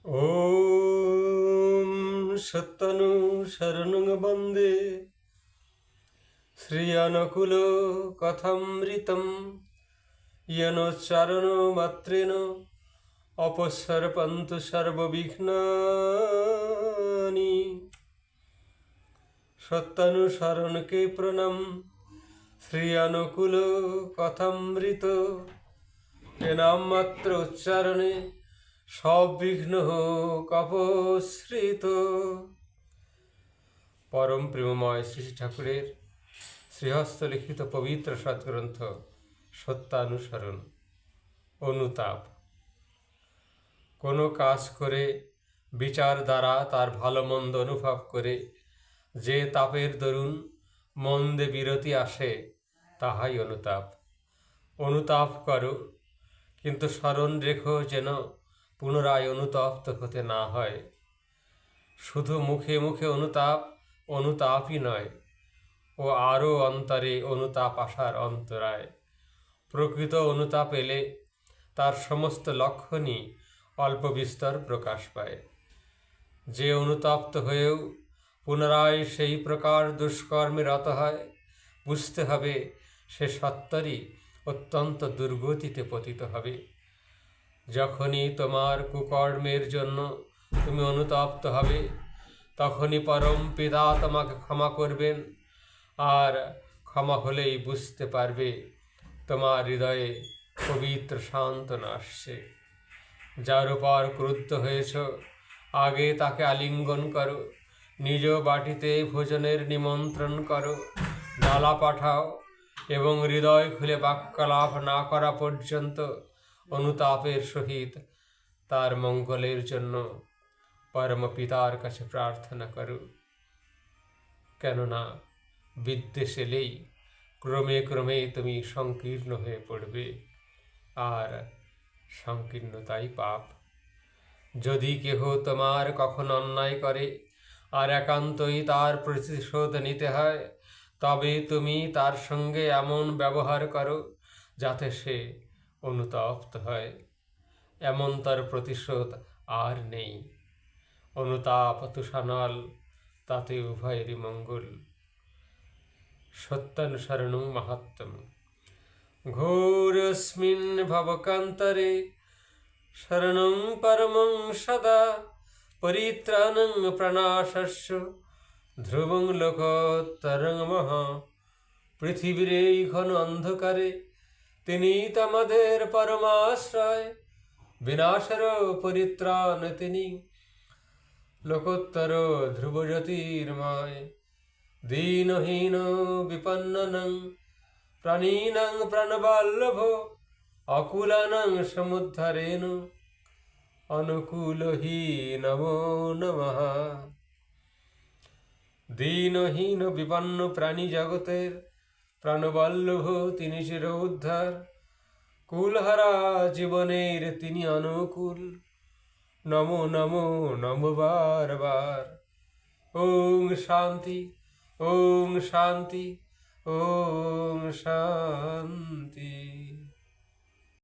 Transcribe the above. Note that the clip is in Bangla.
ॐ सत्तनुशरणं वन्दे श्रियानुकूलो कथमृतं येनोच्चारणमात्रेण अपसर्पन्तु सर्वविघ्नानि। सत्तानुसरणके प्रणाम श्रियानुकूलो कथमृत এ নাম মাত্র উচ্চারণে সব বিঘ্ন কপসৃত। পরম প্রেমময় শ্রী ঠাকুরের শ্রীহস্ত লিখিত পবিত্র সৎগ্রন্থ সত্যানুসরণ। অনুতাপ। কোনো কাজ করে বিচার দ্বারা তার ভালো মন্দ অনুভব করে যে তাপের দরুন মন্দে বিরতি আসে তাহাই অনুতাপ। অনুতাপ করো, কিন্তু স্মরণ রেখো যেন পুনরায় অনুতপ্ত হতে না হয়। শুধু মুখে মুখে অনুতাপই নয়, ও আরও অন্তরে অনুতাপ আসার অন্তরায়। প্রকৃত অনুতাপ এলে তার সমস্ত লক্ষণই অল্প বিস্তর প্রকাশ পায়। যে অনুতপ্ত হয়েও পুনরায় সেই প্রকার দুষ্কর্মে রত হয়, বুঝতে হবে সে সত্তরই অত্যন্ত দুর্গতিতে পতিত হবে। যখনই তোমার কুকর্মের জন্য তুমি অনুতপ্ত হবে, তখনই পরম পিতা তোমাকে ক্ষমা করবেন। আর ক্ষমা হলেই বুঝতে পারবে তোমার হৃদয়ে পবিত্র সান্ত্বনা আসছে। যার উপর ক্রুদ্ধ হয়েছ, আগে তাকে আলিঙ্গন করো, নিজ বাটিতে ভোজনের নিমন্ত্রণ করো, ডালা পাঠাও এবং হৃদয় খুলে বাক্যালাপ না করা পর্যন্ত অনুতাপের সহিত তার মঙ্গলের জন্য পরম পিতার কাছে প্রার্থনা করো। কেননা বিদ্বেষ এলেই ক্রমে ক্রমে তুমি সংকীর্ণ হয়ে পড়বে, আর সংকীর্ণতাই পাপ। যদি কেহ তোমার কখনো অন্যায় করে আর একান্তই তার প্রতিশোধ নিতে হয়, তবে তুমি তার সঙ্গে এমন ব্যবহার করো যাতে সে অনুতপ্ত হয়। এমন তার প্রতিশোধ আর নেই। অনুতাপ তুষানল, তাতে উভয়েরই মঙ্গল। সত্যানুসরণং মাহাত্ম্যম। ঘোরস্মিন ভবকান্তরে শরণং পরমং সদা পরিত্রাণং প্রণাশস্য ধ্রুবং লোকোত্তরং মহা। পৃথিবীর এই ঘন অন্ধকারে তিনি আমাদের পরমাশ্রয়, বিনাশের পরিত্রাণ তিনি, লোকোত্তর ধ্রুব জ্যোতির্ময়। দীনহীন বিপন্ননং প্রাণীনাং প্রাণবল্লভ অকুলানাং সমুদ্ধারেণ অনুকূলহি নমো নমঃ। দীনহীন বিপন্ন প্রাণী জগতের প্রাণবল্লভ তিনি চির উদ্ধার। কুলহারা জীবনের তিনি অনুকূল। নমো নমো নমো বারবার। ওম শান্তি, ওম শান্তি, ওম শান্তি।